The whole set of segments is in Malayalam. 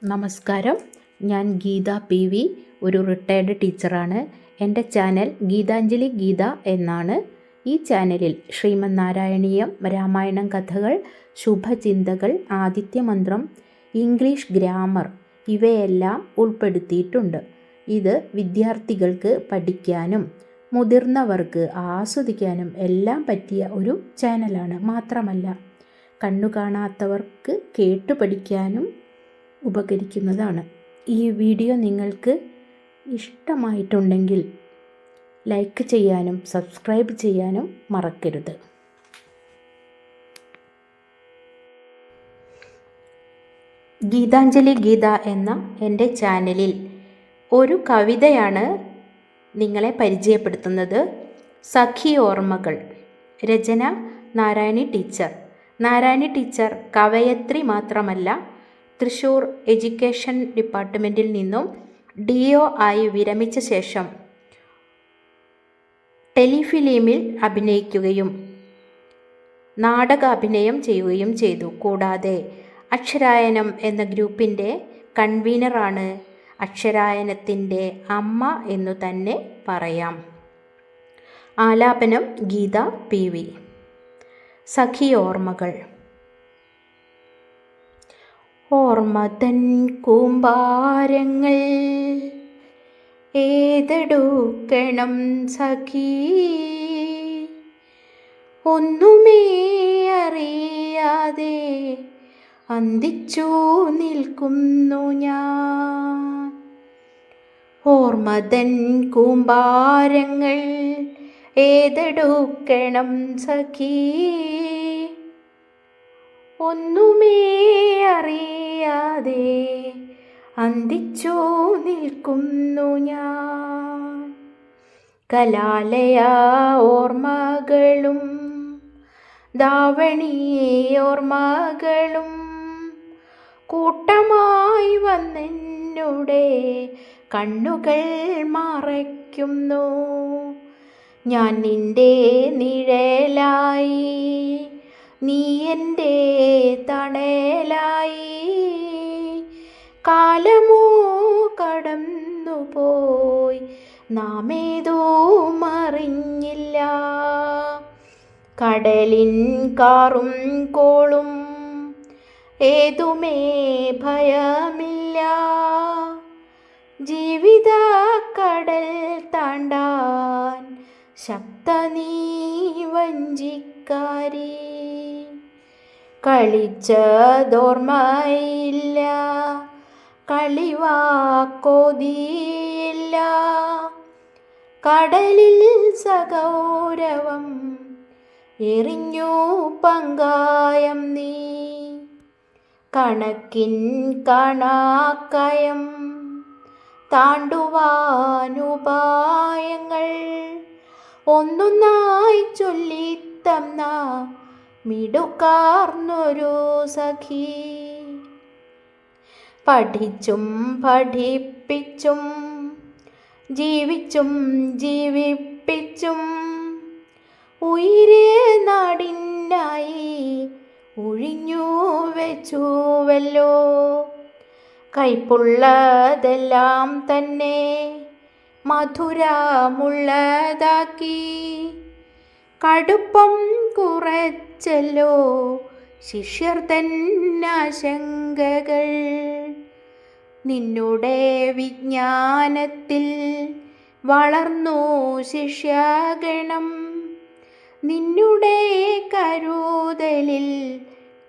നമസ്കാരം. ഞാൻ ഗീത PV, ഒരു റിട്ടയർഡ് ടീച്ചറാണ്. എൻ്റെ ചാനൽ ഗീതാഞ്ജലി ഗീത എന്നാണ്. ഈ ചാനലിൽ ശ്രീമന്നാരായണീയം, രാമായണം കഥകൾ, ശുഭചിന്തകൾ, ആദിത്യമന്ത്രം, ഇംഗ്ലീഷ് ഗ്രാമർ ഇവയെല്ലാം ഉൾപ്പെടുത്തിയിട്ടുണ്ട്. ഇത് വിദ്യാർത്ഥികൾക്ക് പഠിക്കാനും മുതിർന്നവർക്ക് ആസ്വദിക്കാനും എല്ലാം പറ്റിയ ഒരു ചാനലാണ്. മാത്രമല്ല, കണ്ണു കാണാത്തവർക്ക് കേട്ടു പഠിക്കാനും ഉപകരിക്കുന്നതാണ്. ഈ വീഡിയോ നിങ്ങൾക്ക് ഇഷ്ടമായിട്ടുണ്ടെങ്കിൽ ലൈക്ക് ചെയ്യാനും സബ്സ്ക്രൈബ് ചെയ്യാനും മറക്കരുത്. ഗീതാഞ്ജലി ഗീത എന്ന എൻ്റെ ചാനലിൽ ഒരു കവിതയാണ് നിങ്ങളെ പരിചയപ്പെടുത്തുന്നത്. സഖി ഓർമ്മകൾ. രചന നാരായണി ടീച്ചർ. നാരായണി ടീച്ചർ കവയത്രി മാത്രമല്ല, തൃശ്ശൂർ എഡ്യൂക്കേഷൻ ഡിപ്പാർട്ട്മെൻറ്റിൽ നിന്നും DO ആയി വിരമിച്ച ശേഷം ടെലിഫിലിമിൽ അഭിനയിക്കുകയും നാടക അഭിനയം ചെയ്യുകയും ചെയ്തു. കൂടാതെ അക്ഷരായനം എന്ന ഗ്രൂപ്പിൻ്റെ കൺവീനറാണ്. അക്ഷരായനത്തിൻ്റെ അമ്മ എന്നു തന്നെ പറയാം. ആലാപനം ഗീത PV. സഖി ഓർമ്മകൾ. ഓർമ്മതൻ കൂമ്പാരങ്ങൾ ഏതെടുക്കണം സഖി, ഒന്നുമേ അറിയാതെ അന്തിച്ചു നിൽക്കുന്നു ഞാൻ. ഓർമ്മതൻ കൂമ്പാരങ്ങൾ ഏതെടുക്കണം സഖി, ഒന്നുമേ അറിയാതെ അന്തിച്ചു നിൽക്കുന്നു ഞാൻ. കലാലയ ഓർമ്മകളും ധാവണി ഓർമ്മകളും കൂട്ടമായി വന്നെന്നുടെ കണ്ണുകൾ മറയ്ക്കുന്നു. ഞാൻ നിന്റെ നിഴലായി, നീ എൻ്റെ തണലായി. കാലമോ കടന്നുപോയി, നാം ഏതും അറിഞ്ഞില്ല. കടലിൻ കാറും കോളും ഏതുമേ ഭയമില്ല. ജീവിത കടൽ താണ്ടാൻ ശബ്ദ നീ വഞ്ചിക്കാരി. കളിച്ചതോർമ്മയില്ല, കളിവാക്കോതിയില്ല. കടലിൽ സഗൗരവം എറിഞ്ഞു പങ്കായം നീ. കണക്കിൻ കണാക്കയം താണ്ടുവാനുപായങ്ങൾ ഒന്നൊന്നായി ചൊല്ലിത്തന്ന മിടുക്കാർന്നൊരു സഖി. പഠിച്ചും പഠിപ്പിച്ചും ജീവിച്ചും ജീവിപ്പിച്ചും ഉയിരേ നാടിനായി ഒഴിഞ്ഞു വെച്ചുവല്ലോ. കൈപ്പുള്ളതെല്ലാം തന്നെ മധുരമുള്ളതാക്കി കടുപ്പം കുറച്ചല്ലോ ശിഷ്യർ തന്നാശങ്കകൾ. നിന്നുടെ വിജ്ഞാനത്തിൽ വളർന്നു ശിഷ്യഗണം, നിന്നുടെ കരുതലിൽ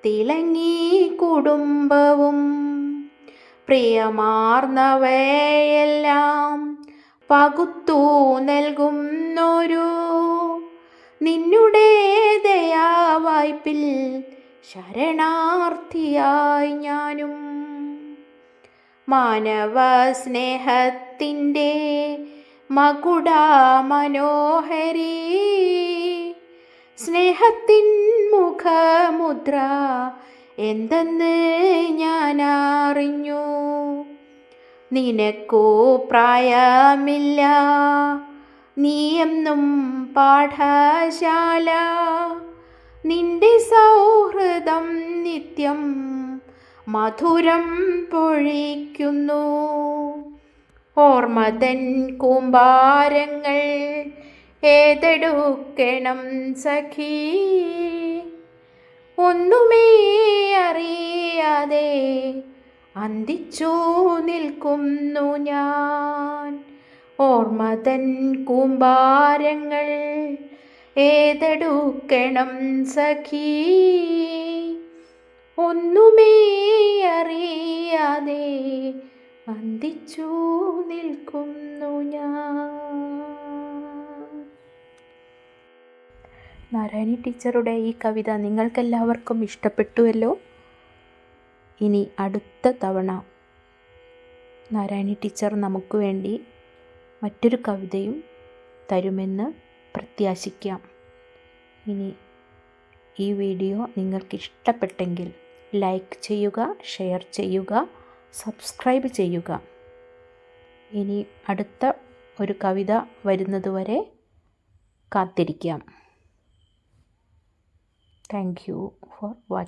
തിളങ്ങി കുടുംബവും. പ്രിയമാർന്നവയെല്ലാം പകുത്തു നൽകുന്നൊരു നിന്നുടെ ദയാവായ്പിൽ ശരണാർത്ഥിയായി ഞാനും. മാനവ സ്നേഹത്തിൻ്റെ മകുട മനോഹരി, സ്നേഹത്തിൻ മുഖമുദ്ര എന്തെന്ന് ഞാൻ അറിഞ്ഞു. നിനക്കു പ്രായമില്ല, നീയെന്നും പാഠശാല. നിന്റെ സൗഹൃദം നിത്യം മധുരം പൊഴിക്കുന്നു. ഓർമ്മതൻ കൂമ്പാരങ്ങൾ ഏതെടുക്കണം സഖി, ഒന്നുമേ അറിയാതെ അന്തിച്ചു നിൽക്കുന്നു ഞാൻ. ഓർമ്മതൻ കൂമ്പാരങ്ങൾ ഏതെടുക്കണം സഖി, ഒന്നുമേ അറിയാതെ അന്തിച്ചു നിൽക്കുന്നു ഞാൻ. നാരായണി ടീച്ചറുടെ ഈ കവിത നിങ്ങൾക്കെല്ലാവർക്കും ഇഷ്ടപ്പെട്ടുവല്ലോ. ഇനി അടുത്ത തവണ നാരായണി ടീച്ചർ നമുക്ക് വേണ്ടി മറ്റൊരു കവിതയും തരുമെന്ന് പ്രത്യാശിക്കാം. ഇനി ഈ വീഡിയോ നിങ്ങൾക്ക് ഇഷ്ടപ്പെട്ടെങ്കിൽ ലൈക്ക് ചെയ്യുക, ഷെയർ ചെയ്യുക, സബ്സ്ക്രൈബ് ചെയ്യുക. ഇനി അടുത്ത ഒരു കവിത വരുന്നതുവരെ കാത്തിരിക്കാം. Thank you for watching.